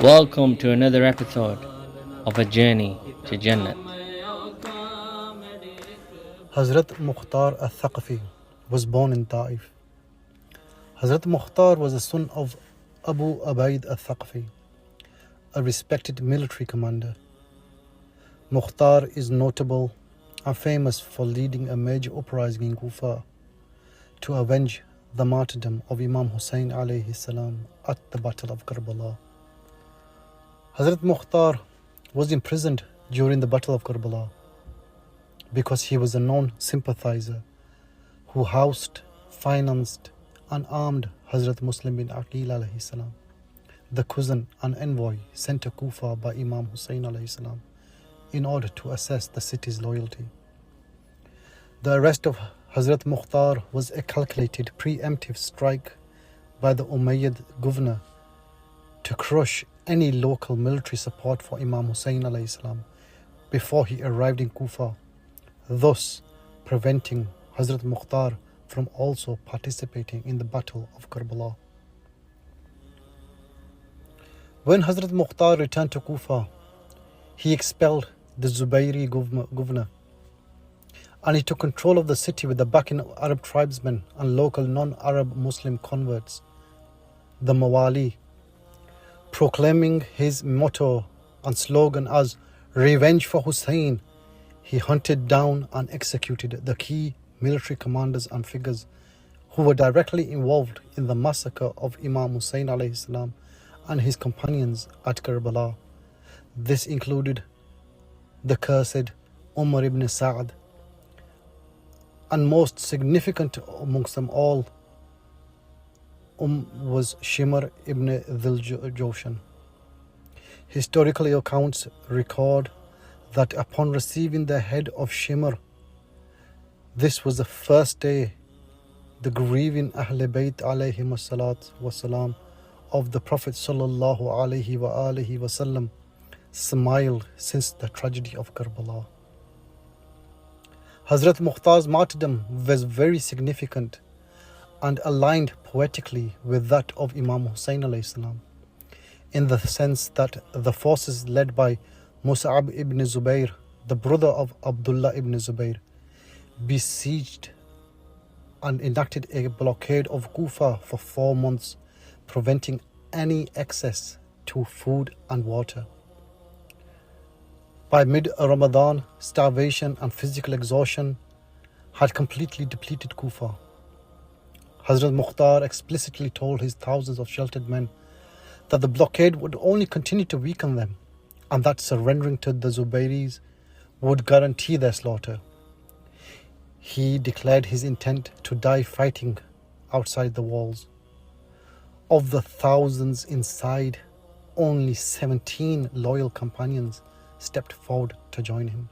Welcome to another episode of A Journey to Jannat. Hazrat Mukthar Al Thaqafi was born in Taif. Hazrat Mukthar was the son of Abu Ubaid Al Thaqafi, a respected military commander. Mukthar is notable and famous for leading a major uprising in Kufa to avenge the martyrdom of Imam Hussain alayhi salam at the Battle of Karbala. Hazrat Mukthar was imprisoned during the Battle of Karbala because he was a known sympathizer who housed, financed and armed Hazrat Muslim bin Aqil alayhi salam, the cousin and envoy sent to Kufa by Imam Hussain alayhi salam in order to assess the city's loyalty. The arrest of Hazrat Mukthar was a calculated preemptive strike by the Umayyad governor to crush any local military support for Imam Hussain alayhi salam before he arrived in Kufa, thus preventing Hazrat Mukthar from also participating in the Battle of Karbala. When Hazrat Mukthar returned to Kufa, he expelled the Zubayri governor and he took control of the city with the backing of Arab tribesmen and local non-Arab Muslim converts, the Mawali. Proclaiming his motto and slogan as "Revenge for Hussein," he hunted down and executed the key military commanders and figures who were directly involved in the massacre of Imam Hussain alayhi salam and his companions at Karbala. This included the cursed Umar ibn Sa'd, and most significant amongst them all was Shimr ibn Dhul-Jawshan. Historical accounts record that upon receiving the head of Shimr, this was the first day the grieving Ahl Bayt alayhim wassalam of the Prophet sallallahu alayhi wa alihi wasallam smiled since the tragedy of Karbala. Hazrat Mukhtar's martyrdom was very significant and aligned poetically with that of Imam Hussain alayhi salam, in the sense that the forces led by Mus'ab ibn Zubayr, the brother of Abdullah ibn Zubayr, besieged and enacted a blockade of Kufa for 4 months, preventing any access to food and water. By mid-Ramadan, starvation and physical exhaustion had completely depleted Kufa. Hazrat Mukthar explicitly told his thousands of sheltered men that the blockade would only continue to weaken them and that surrendering to the Zubayris would guarantee their slaughter. He declared his intent to die fighting outside the walls. Of the thousands inside, only 17 loyal companions stepped forward to join him.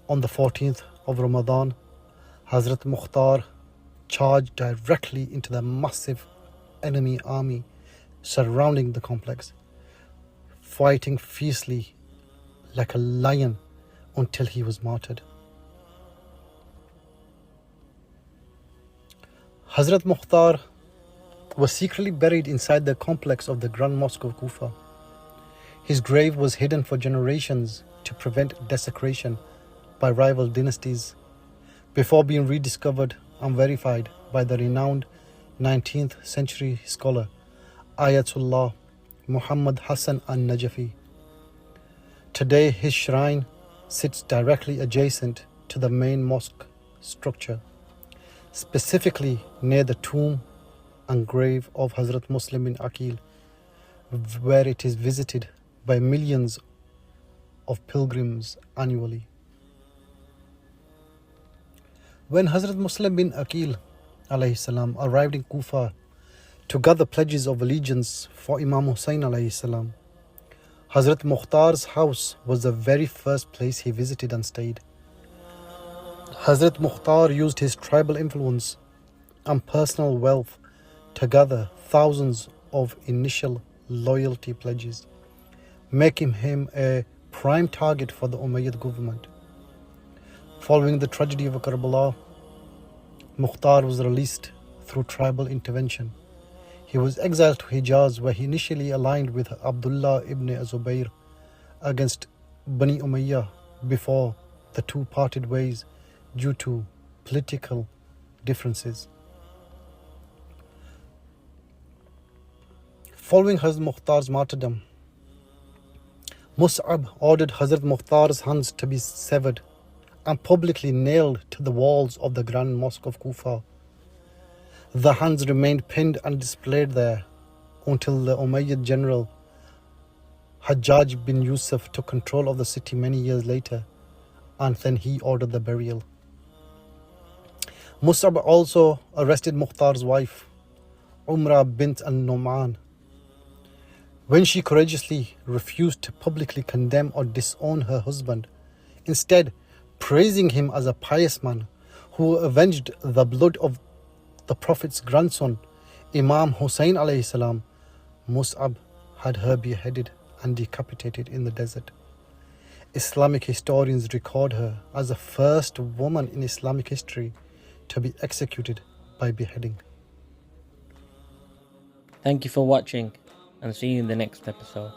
On the 14th of Ramadan, Hazrat Mukthar charged directly into the massive enemy army surrounding the complex, fighting fiercely like a lion until he was martyred. Hazrat Mukthar was secretly buried inside the complex of the Grand Mosque of Kufa. His grave was hidden for generations to prevent desecration by rival dynasties, before being rediscovered and verified by the renowned 19th century scholar Ayatollah Muhammad Hassan al-Najafi. Today his shrine sits directly adjacent to the main mosque structure, specifically near the tomb and grave of Hazrat Muslim bin Aqil, where it is visited by millions of pilgrims annually. When Hazrat Muslim bin Aqil alayhi salam arrived in Kufa to gather pledges of allegiance for Imam Hussain alayhi salam, Hazrat Mukhtar's house was the very first place he visited and stayed. Hazrat Mukthar used his tribal influence and personal wealth to gather thousands of initial loyalty pledges, making him a prime target for the Umayyad government. Following the tragedy of Karbala, Mukthar was released through tribal intervention. He was exiled to Hijaz, where he initially aligned with Abdullah ibn Zubayr against Bani Umayyah before the two parted ways due to political differences. Following Hazrat Mukhtar's martyrdom, Mus'ab ordered Hazrat Mukhtar's hands to be severed and publicly nailed to the walls of the Grand Mosque of Kufa. The hands remained pinned and displayed there until the Umayyad general Hajjaj bin Yusuf took control of the city many years later, and then he ordered the burial. Mus'ab also arrested Mukhtar's wife, Umrah bint al-Nu'man, when she courageously refused to publicly condemn or disown her husband, instead praising him as a pious man who avenged the blood of the Prophet's grandson, Imam Hussein alayhi salam. Mus'ab had her beheaded and decapitated in the desert. Islamic historians record her as the first woman in Islamic history to be executed by beheading. Thank you for watching, and see you in the next episode.